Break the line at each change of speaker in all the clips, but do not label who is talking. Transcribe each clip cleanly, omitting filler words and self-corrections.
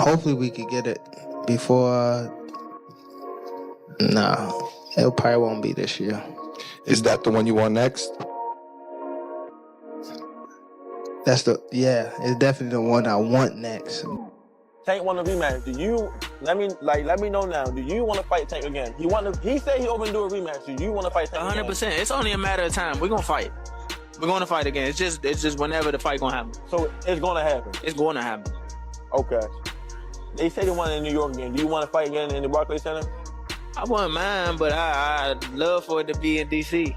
Hopefully we could get it before. No, it probably won't be this year.
Is that the one you want next?
It's definitely the one I want next.
Tank want a rematch. Do you let me know now? Do you want to fight Tank again? He said he open to do a rematch. Do you want to fight Tank
100%.
again?
It's only a matter of time. We're gonna fight. We're gonna fight again. It's just whenever the fight gonna happen.
So it's gonna happen.
It's gonna happen.
Okay. They say they want it in New York again. Do you want to fight again in the Barclays Center?
I wouldn't mind, but I'd love for it to be in DC.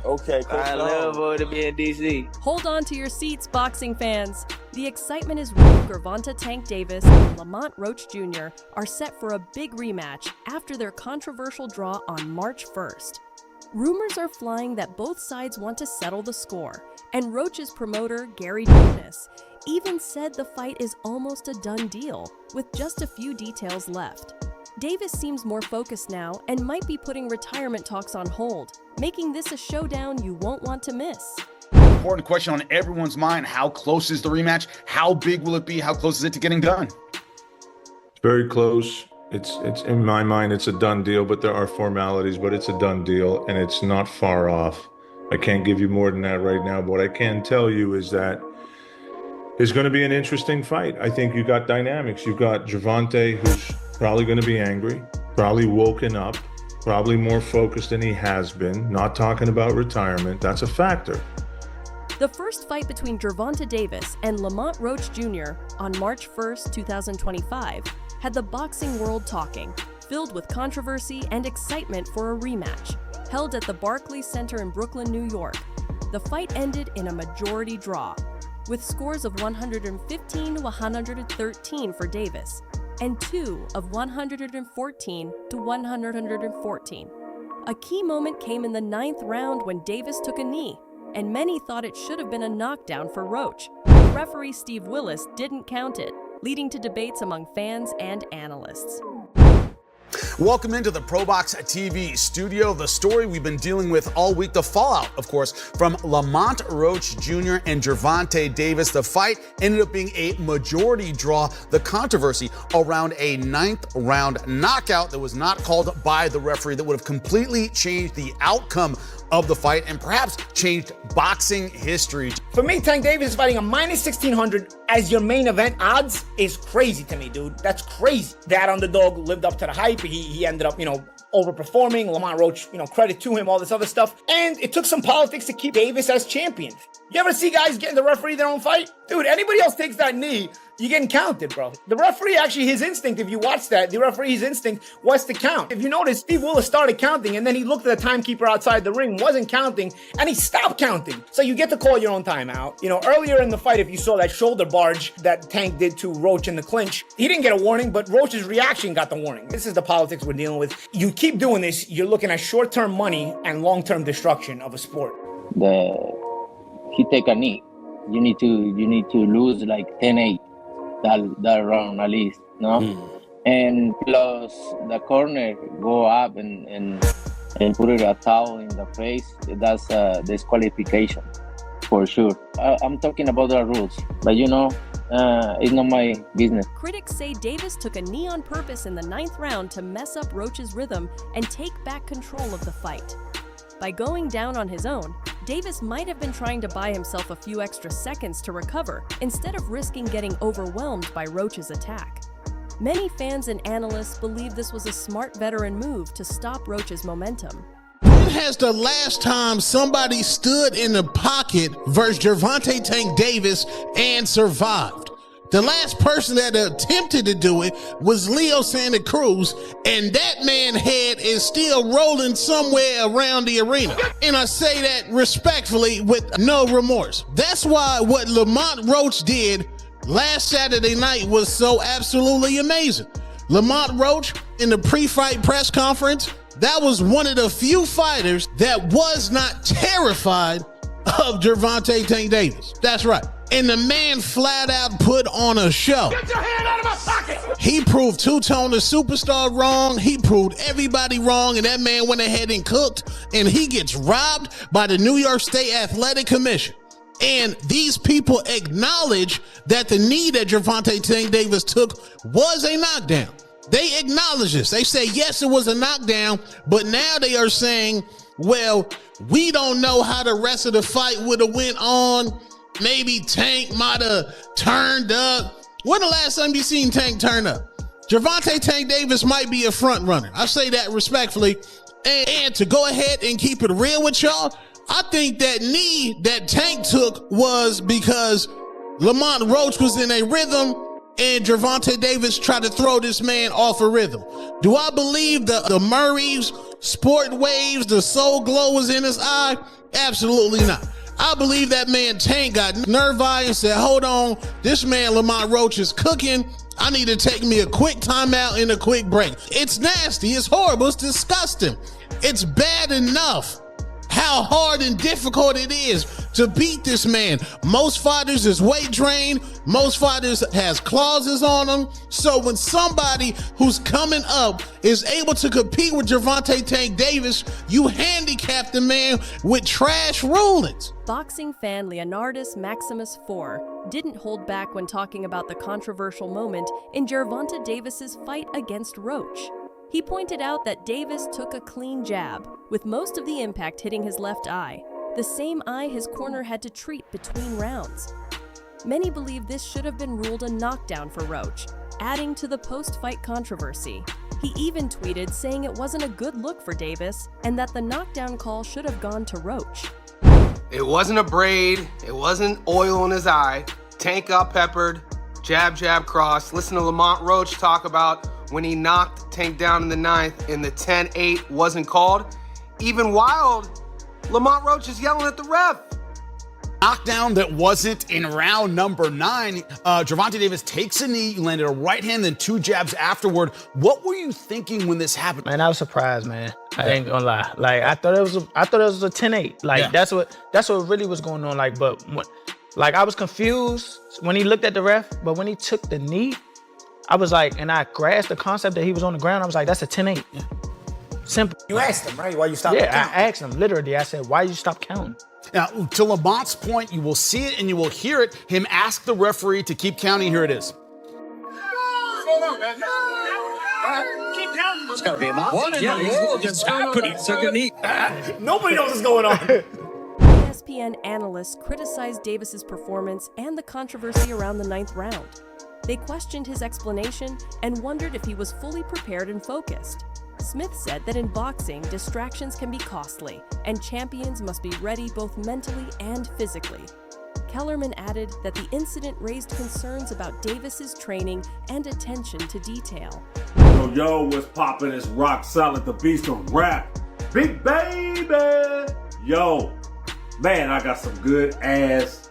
Okay, cool.
I love for it to be in DC.
Hold on to your seats, boxing fans. The excitement is real. Gervonta Tank Davis and Lamont Roach Jr. are set for a big rematch after their controversial draw on March 1st. Rumors are flying that both sides want to settle the score, and Roach's promoter, Gary Jonas, even said the fight is almost a done deal, with just a few details left. Davis seems more focused now and might be putting retirement talks on hold, making this a showdown you won't want to miss.
Important question on everyone's mind: how close is the rematch? How big will it be? How close is it to getting done?
It's very close. It's in my mind, it's a done deal, but there are formalities, but it's a done deal and it's not far off. I can't give you more than that right now, but what I can tell you is that it's going to be an interesting fight. I think you got dynamics. You've got Gervonta, who's probably going to be angry, probably woken up, probably more focused than he has been, not talking about retirement. That's a factor.
The first fight between Gervonta Davis and Lamont Roach Jr. on March 1st, 2025, had the boxing world talking, filled with controversy and excitement for a rematch. Held at the Barclays Center in Brooklyn, New York, the fight ended in a majority draw, with scores of 115 to 113 for Davis, and 2 of 114 to 114. A key moment came in the 9th round when Davis took a knee, and many thought it should have been a knockdown for Roach. Referee Steve Willis didn't count it, leading to debates among fans and analysts.
Welcome into the ProBox TV studio. The story we've been dealing with all week, the fallout, of course, from Lamont Roach Jr. and Gervonta Davis. The fight ended up being a majority draw. The controversy around a 9th round knockout that was not called by the referee that would have completely changed the outcome of the fight and perhaps changed boxing history.
For me, Tank Davis fighting a minus 1600 as your main event odds is crazy to me, dude. That's crazy. That underdog lived up to the hype. He ended up, overperforming. Lamont Roach, credit to him, all this other stuff. And it took some politics to keep Davis as champion. You ever see guys getting the referee their own fight? Dude, anybody else takes that knee, you're getting counted, bro. The referee, actually, his instinct, if you watch that, the referee's instinct was to count. If you notice, Steve Willis started counting, and then he looked at the timekeeper outside the ring, wasn't counting, and he stopped counting. So you get to call your own timeout. Earlier in the fight, if you saw that shoulder barge that Tank did to Roach in the clinch, he didn't get a warning, but Roach's reaction got the warning. This is the politics we're dealing with. You keep doing this, you're looking at short-term money and long-term destruction of a sport.
He take a knee. You need to lose like 10-8 that round at least, no? And plus the corner go up and put a towel in the face. That's disqualification for sure. I'm talking about the rules, but it's not my business.
Critics say Davis took a knee on purpose in the 9th round to mess up Roach's rhythm and take back control of the fight. By going down on his own, Davis might have been trying to buy himself a few extra seconds to recover instead of risking getting overwhelmed by Roach's attack. Many fans and analysts believe this was a smart veteran move to stop Roach's momentum.
When has the last time somebody stood in the pocket versus Gervonta Tank Davis and survived? The last person that attempted to do it was Leo Santa Cruz, and that man's head is still rolling somewhere around the arena. And I say that respectfully with no remorse. That's why what Lamont Roach did last Saturday night was so absolutely amazing. Lamont Roach, in the pre-fight press conference, that was one of the few fighters that was not terrified of Gervonta Tank Davis. That's right. And the man flat out put on a show.
Get your hand out of my pocket!
He proved Two-Tone the Superstar wrong. He proved everybody wrong, and that man went ahead and cooked, and he gets robbed by the New York State Athletic Commission. And these people acknowledge that the knee that Gervonta Tank Davis took was a knockdown. They acknowledge this. They say, yes, it was a knockdown, but now they are saying, well, we don't know how the rest of the fight would have went on. Maybe Tank might have turned up. When the last time you seen Tank turn up? Gervonta Tank Davis might be a front runner. I say that respectfully. And to go ahead and keep it real with y'all, I think that knee that Tank took was because Lamont Roach was in a rhythm and Gervonta Davis tried to throw this man off a rhythm. Do I believe the Murray's, Sport Waves, the Soul Glow was in his eye? Absolutely not. I believe that man Tank got nerve-eye and said, hold on, this man Lamont Roach is cooking. I need to take me a quick timeout and a quick break. It's nasty. It's horrible. It's disgusting. It's bad enough how hard and difficult it is to beat this man. Most fighters is weight drained. Most fighters has clauses on them. So when somebody who's coming up is able to compete with Gervonta Tank Davis, you handicap the man with trash rulings.
Boxing fan Leonardus Maximus IV didn't hold back when talking about the controversial moment in Gervonta Davis's fight against Roach. He pointed out that Davis took a clean jab, with most of the impact hitting his left eye, the same eye his corner had to treat between rounds. Many believe this should have been ruled a knockdown for Roach, adding to the post-fight controversy. He even tweeted saying it wasn't a good look for Davis and that the knockdown call should have gone to Roach.
It wasn't a braid, it wasn't oil in his eye. Tank got peppered, jab, jab, cross. Listen to Lamont Roach talk about when he knocked Tank down in the 9th and the 10-8 wasn't called. Even Wild, Lamont Roach is yelling at the ref.
Knockdown that wasn't in round number 9. Gervonta Davis takes a knee, landed a right hand, then 2 jabs afterward. What were you thinking when this happened?
Man, I was surprised, man. I ain't gonna lie. Like I thought it was a 10-8. Like that's what really was going on. Like, but like I was confused when he looked at the ref, but when he took the knee, I was like, and I grasped the concept that he was on the ground. I was like, that's a 10-8. Yeah. Simple.
You asked him, right? Why you stopped?
Yeah, I asked him literally. I said, why you stop counting?
Now, to Lamont's point, you will see it and you will hear it. Him ask the referee to keep counting. Here it is.
Keep counting. It's got to be a lot. Yeah, just happening.
Nobody knows what's going on.
ESPN analysts criticized Davis's performance and the controversy around the 9th round. They questioned his explanation and wondered if he was fully prepared and focused. Smith said that in boxing, distractions can be costly, and champions must be ready both mentally and physically. Kellerman added that the incident raised concerns about Davis's training and attention to detail.
Yo, what's poppin'? It's Rock Solid, the beast of rap. Big baby! Yo, man, I got some good ass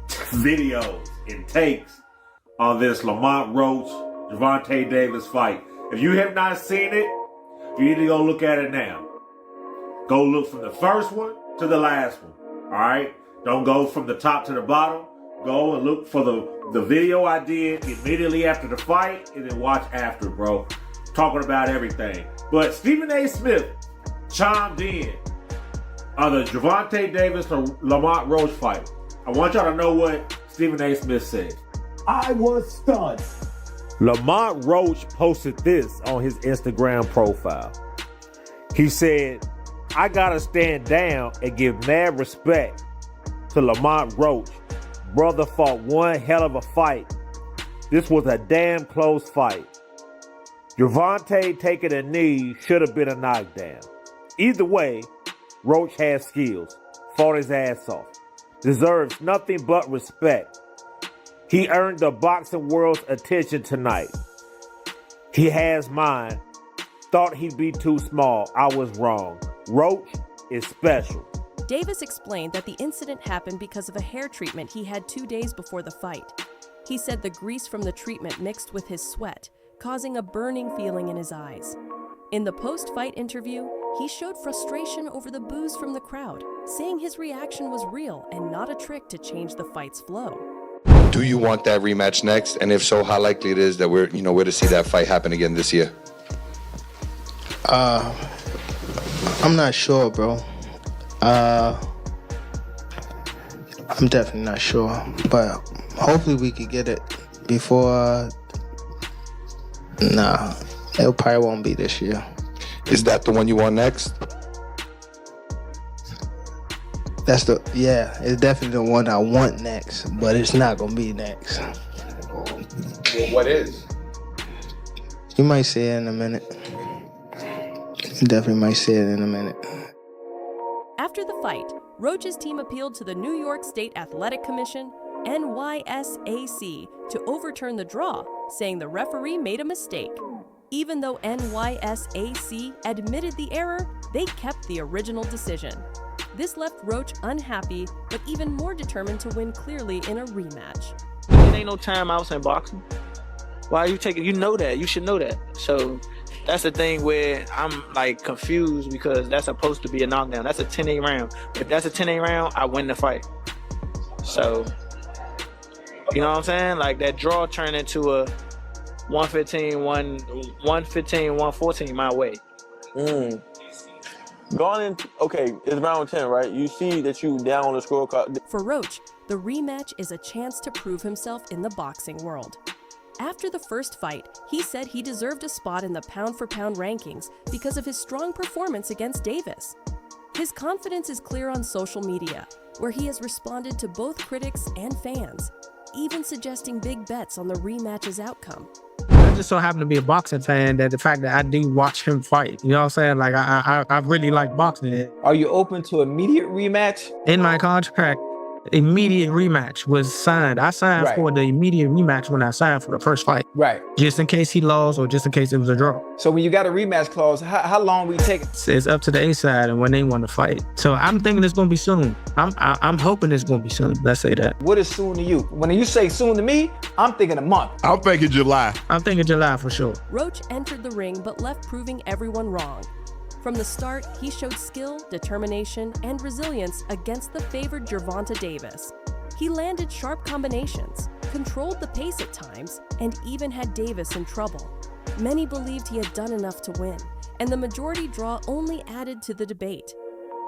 videos and takes on this Lamont Roach, Gervonta Davis fight. If you have not seen it, you need to go look at it now. Go look from the first one to the last one. All right? Don't go from the top to the bottom. Go and look for the video I did immediately after the fight and then watch after, bro. Talking about everything. But Stephen A. Smith chimed in on the Gervonta Davis or Lamont Roach fight. I want y'all to know what Stephen A. Smith said. I was stunned. Lamont Roach posted this on his Instagram profile. He said, I gotta stand down and give mad respect to Lamont Roach. Brother fought one hell of a fight. This was a damn close fight. Gervonta taking a knee should have been a knockdown. Either way, Roach has skills, fought his ass off, deserves nothing but respect. He earned the boxing world's attention tonight. He has mine. Thought he'd be too small. I was wrong. Roach is special.
Davis explained that the incident happened because of a hair treatment he had 2 days before the fight. He said the grease from the treatment mixed with his sweat, causing a burning feeling in his eyes. In the post-fight interview, he showed frustration over the boos from the crowd, saying his reaction was real and not a trick to change the fight's flow.
Do you want that rematch next? And if so, how likely it is that we're to see that fight happen again this year?
I'm not sure, bro. I'm definitely not sure, but hopefully we could get it before. Nah, it probably won't be this year.
Is that the one you want next?
It's definitely the one I want next, but it's not gonna be next.
What is?
You might see it in a minute. You definitely might see it in a minute.
After the fight, Roach's team appealed to the New York State Athletic Commission, NYSAC, to overturn the draw, saying the referee made a mistake. Even though NYSAC admitted the error, they kept the original decision. This left Roach unhappy, but even more determined to win clearly in a rematch.
It ain't no timeouts in boxing. Why are you taking? You know that. You should know that. So that's the thing where I'm like confused because that's supposed to be a knockdown. That's a 10-8 round. If that's a 10-8 round, I win the fight. So, you know what I'm saying? Like that draw turned into a 115-114 my way.
Going in, okay, it's round 10, right? You see that you down on the scorecard.
For Roach, the rematch is a chance to prove himself in the boxing world. After the first fight, he said he deserved a spot in the pound-for-pound rankings because of his strong performance against Davis. His confidence is clear on social media, where he has responded to both critics and fans, even suggesting big bets on the rematch's outcome.
I just so happen to be a boxing fan that the fact that I do watch him fight, you know what I'm saying? Like, I really like boxing.
Are you open to immediate rematch?
In my contract, immediate rematch was signed. I signed for the immediate rematch when I signed for the first fight.
Right.
Just in case he lost or just in case it was a draw.
So when you got a rematch clause, how long will you take?
It's up to the A side and when they want to fight. So I'm thinking it's going to be soon. I'm hoping it's going to be soon. Let's say that.
What is soon to you? When you say soon to me, I'm thinking a month.
I'm thinking July.
I'm thinking July for sure.
Roach entered the ring but left proving everyone wrong. From the start, he showed skill, determination, and resilience against the favored Gervonta Davis. He landed sharp combinations, controlled the pace at times, and even had Davis in trouble. Many believed he had done enough to win, and the majority draw only added to the debate.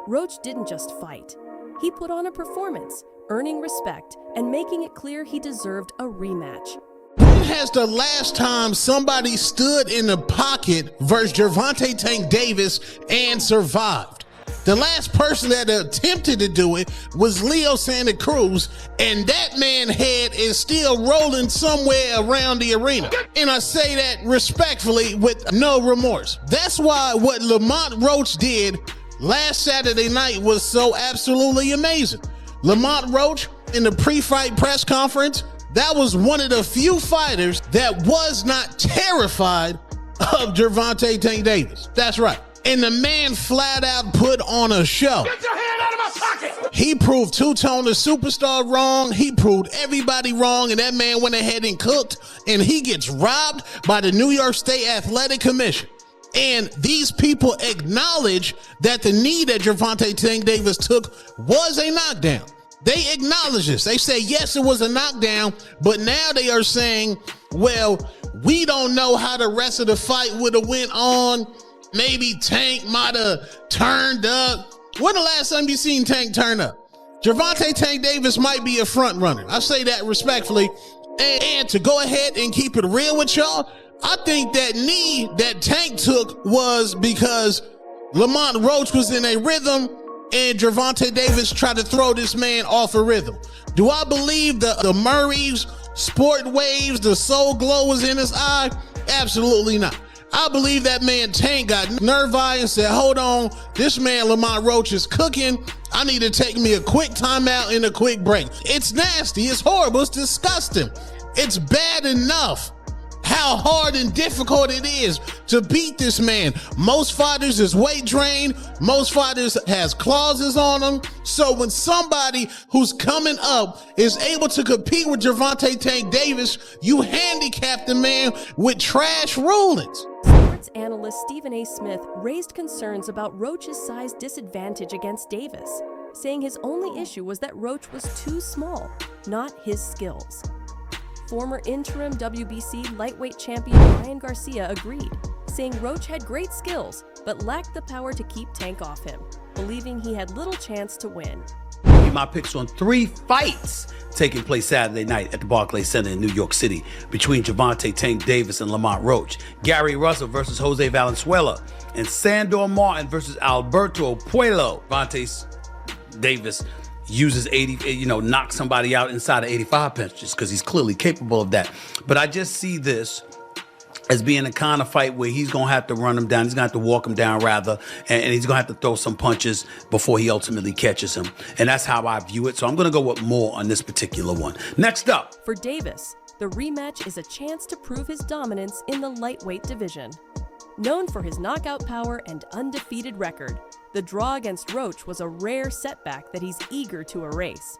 Roach didn't just fight. He put on a performance, earning respect and making it clear he deserved a rematch.
When has the last time somebody stood in the pocket versus Gervonta Tank Davis and survived? The last person that attempted to do it was Leo Santa Cruz, and that man's head is still rolling somewhere around the arena. And I say that respectfully with no remorse. That's why what Lamont Roach did last Saturday night was so absolutely amazing. Lamont Roach, in the pre-fight press conference, that was one of the few fighters that was not terrified of Gervonta Tank Davis. That's right. And the man flat out put on a show.
Get your hand out of my pocket!
He proved Two-Tone the Superstar wrong. He proved everybody wrong, and that man went ahead and cooked, and he gets robbed by the New York State Athletic Commission. And these people acknowledge that the knee that Gervonta Tank Davis took was a knockdown. They acknowledge this. They say, yes, it was a knockdown, but now they are saying, well, we don't know how the rest of the fight would have went on. Maybe Tank might have turned up. When the last time you seen Tank turn up? Gervonta Tank Davis might be a front runner. I say that respectfully. And to go ahead and keep it real with y'all, I think that knee that Tank took was because Lamont Roach was in a rhythm and Gervonta Davis tried to throw this man off a rhythm. Do I believe the Murray's sport waves, the soul glow was in his eye? Absolutely not. I believe that man Tank got nerve-eye and said, hold on, this man Lamont Roach is cooking. I need to take me a quick timeout and a quick break. It's nasty. It's horrible. It's disgusting. It's bad enough how hard and difficult it is to beat this man. Most fighters is weight drained. Most fighters has clauses on them. So when somebody who's coming up is able to compete with Gervonta Tank Davis, you handicap the man with trash rulings.
Sports analyst Stephen A. Smith raised concerns about Roach's size disadvantage against Davis, saying his only issue was that Roach was too small, not his skills. Former interim WBC lightweight champion Ryan Garcia agreed, saying Roach had great skills but lacked the power to keep Tank off him, believing he had little chance to win.
You
made my picks on 3 fights taking place Saturday night at the Barclays Center in New York City between Gervonta Tank Davis and Lamont Roach, Gary Russell versus Jose Valenzuela, and Sandor Martin versus Alberto Puello. Gervonta Davis uses knocks somebody out inside of 85 punches because he's clearly capable of that. But I just see this as being a kind of fight where he's going to have to run him down. He's going to have to walk him down, rather, and he's going to have to throw some punches before he ultimately catches him. And that's how I view it. So I'm going to go with more on this particular one. Next up.
For Davis, the rematch is a chance to prove his dominance in the lightweight division. Known for his knockout power and undefeated record, the draw against Roach was a rare setback that he's eager to erase.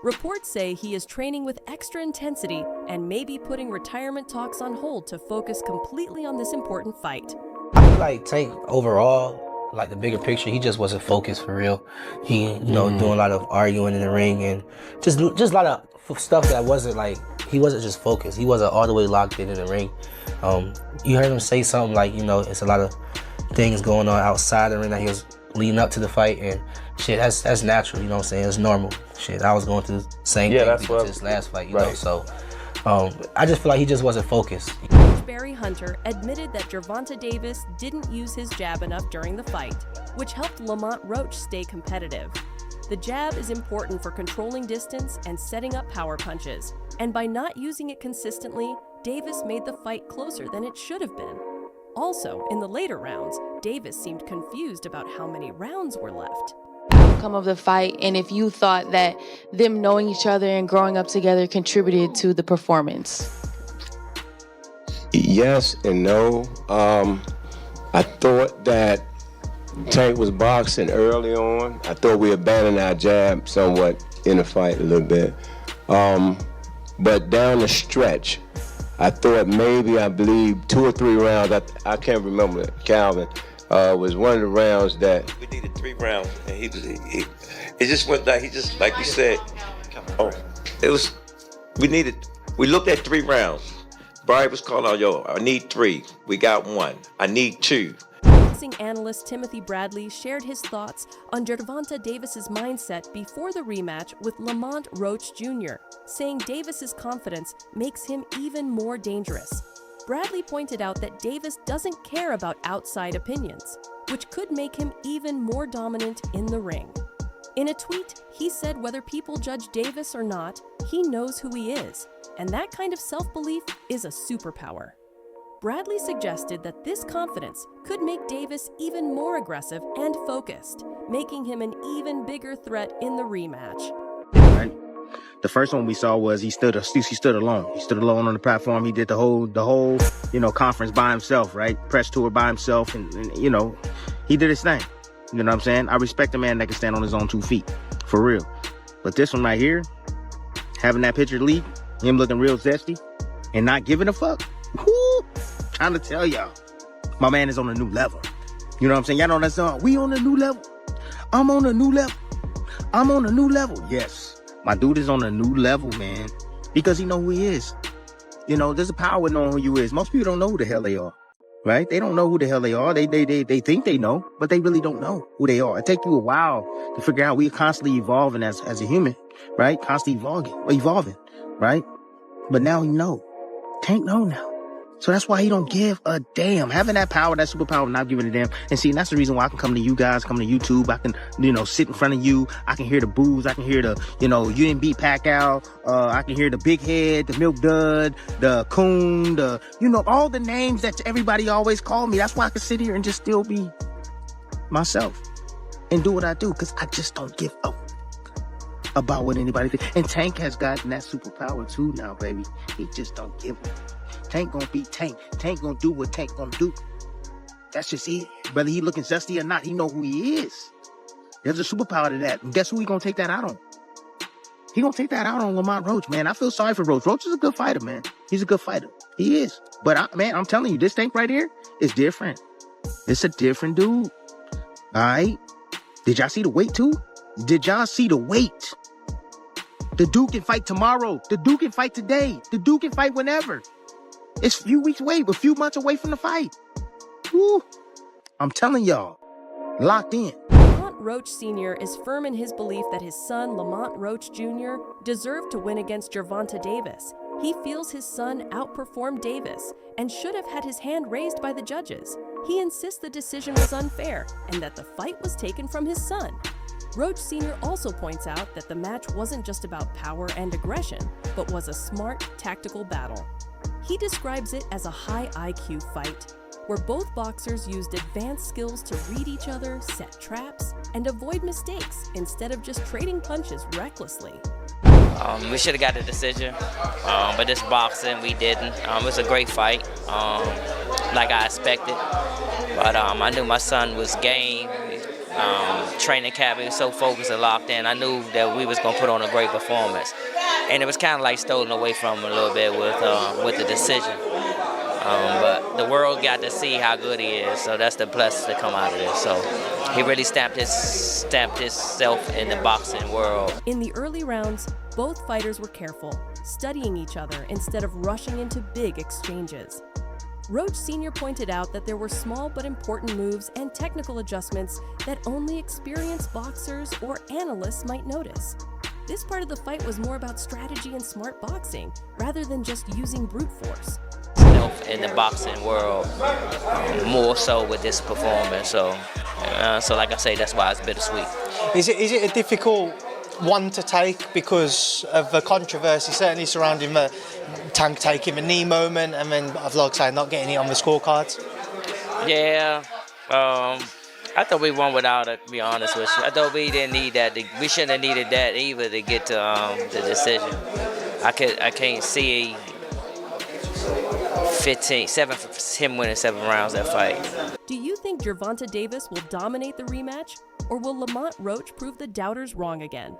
Reports say he is training with extra intensity and may be putting retirement talks on hold to focus completely on this important fight.
I feel like Tank overall, like the bigger picture, he just wasn't focused for real. He, doing a lot of arguing in the ring and just a lot of stuff that wasn't like, he wasn't just focused. He wasn't all the way locked in the ring. You heard him say something like, it's a lot of things going on outside the ring that he was leading up to the fight, and shit, that's natural, it's normal. Shit, I was going through the same thing with this last fight, so I just feel like he just wasn't focused.
Barry Hunter admitted that Gervonta Davis didn't use his jab enough during the fight, which helped Lamont Roach stay competitive. The jab is important for controlling distance and setting up power punches, and by not using it consistently, Davis made the fight closer than it should have been. Also, in the later rounds, Davis seemed confused about how many rounds were left.
Outcome of the fight, and if you thought that them knowing each other and growing up together contributed to the performance.
Yes and no. I thought that Tank was boxing early on. I thought we abandoned our jab somewhat in the fight a little bit. But down the stretch, I thought maybe, I believe, 2 or 3 rounds, I can't remember, Calvin, was one of the rounds that...
We needed 3 rounds, and he it just went down, he just, like you said, we looked at 3 rounds. Brian was calling out, I need 3, we got 1, I need 2.
Boxing analyst Timothy Bradley shared his thoughts on Gervonta Davis's mindset before the rematch with Lamont Roach Jr., saying Davis's confidence makes him even more dangerous. Bradley pointed out that Davis doesn't care about outside opinions, which could make him even more dominant in the ring. In a tweet, he said whether people judge Davis or not, he knows who he is, and that kind of self-belief is a superpower. Bradley suggested that this confidence could make Davis even more aggressive and focused, making him an even bigger threat in the rematch.
Right. The first one we saw was he stood alone. He stood alone on the platform. He did the whole conference by himself, right? Press tour by himself, and he did his thing. You know what I'm saying? I respect a man that can stand on his own 2 feet, for real. But this one right here, having that picture leak, him looking real zesty, and not giving a fuck. Whoo! Trying to tell y'all, my man is on a new level. You know what I'm saying? Y'all know that song? We on a new level. I'm on a new level. I'm on a new level. Yes, my dude is on a new level, man, because he know who he is. There's a power in knowing who you is. Most people don't know who the hell they are, right? They don't know who the hell they are. They think they know, but they really don't know who they are. It takes you a while to figure out. We're constantly evolving as a human, right? Constantly evolving, right? But now you know. Tank know now. So that's why he don't give a damn. Having that power, that superpower, not giving a damn. And see, that's the reason why I can come to you guys, come to YouTube. I can, sit in front of you. I can hear the boos. I can hear the, you didn't beat Pacquiao. I can hear the big head, the milk dud, the coon, all the names that everybody always call me. That's why I can sit here and just still be myself and do what I do. Because I just don't give a about what anybody thinks. And Tank has gotten that superpower too now, baby. He just don't give a. Tank gonna be Tank. Tank gonna do what Tank gonna do. That's just it. Whether he looking zesty or not, he know who he is. There's a superpower to that. And guess who he gonna take that out on? He gonna take that out on Lamont Roach, man. I feel sorry for Roach. Roach is a good fighter, man. He's a good fighter. He is. But I'm telling you, this Tank right here is different. It's a different dude. All right? Did y'all see the weight too? Did y'all see the weight? The dude can fight tomorrow. The dude can fight today. The dude can fight whenever. It's a few weeks away, a few months away from the fight. Woo. I'm telling y'all, locked in.
Lamont Roach Sr. is firm in his belief that his son, Lamont Roach Jr., deserved to win against Gervonta Davis. He feels his son outperformed Davis and should have had his hand raised by the judges. He insists the decision was unfair and that the fight was taken from his son. Roach Sr. also points out that the match wasn't just about power and aggression, but was a smart, tactical battle. He describes it as a high IQ fight, where both boxers used advanced skills to read each other, set traps, and avoid mistakes instead of just trading punches recklessly.
We should have got the decision, but this boxing, we didn't. It was a great fight, like I expected. But I knew my son was game. Training camp, he was so focused and locked in. I knew that we was gonna put on a great performance, and it was kind of like stolen away from him a little bit with the decision. But the world got to see how good he is, so that's the plus to come out of this. So he really stamped himself in the boxing world.
In the early rounds, both fighters were careful, studying each other instead of rushing into big exchanges. Roach Sr. pointed out that there were small but important moves and technical adjustments that only experienced boxers or analysts might notice. This part of the fight was more about strategy and smart boxing, rather than just using brute force.
In the boxing world, more so with this performance. So like I say, that's why it's bittersweet.
Is it a difficult one to take because of the controversy certainly surrounding the Tank taking the knee moment, and then, like I say, not getting it on the scorecards?
Yeah, I thought we won without it, to be honest with you. I thought we didn't need that. We shouldn't have needed that either to get to the decision. I can't see him winning 7 rounds that fight.
Do you think Gervonta Davis will dominate the rematch, or will Lamont Roach prove the doubters wrong again?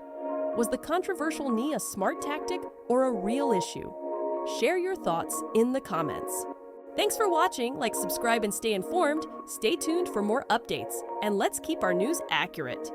Was the controversial knee a smart tactic or a real issue? Share your thoughts in the comments. Thanks for watching. Like, subscribe, and stay informed. Stay tuned for more updates, and let's keep our news accurate.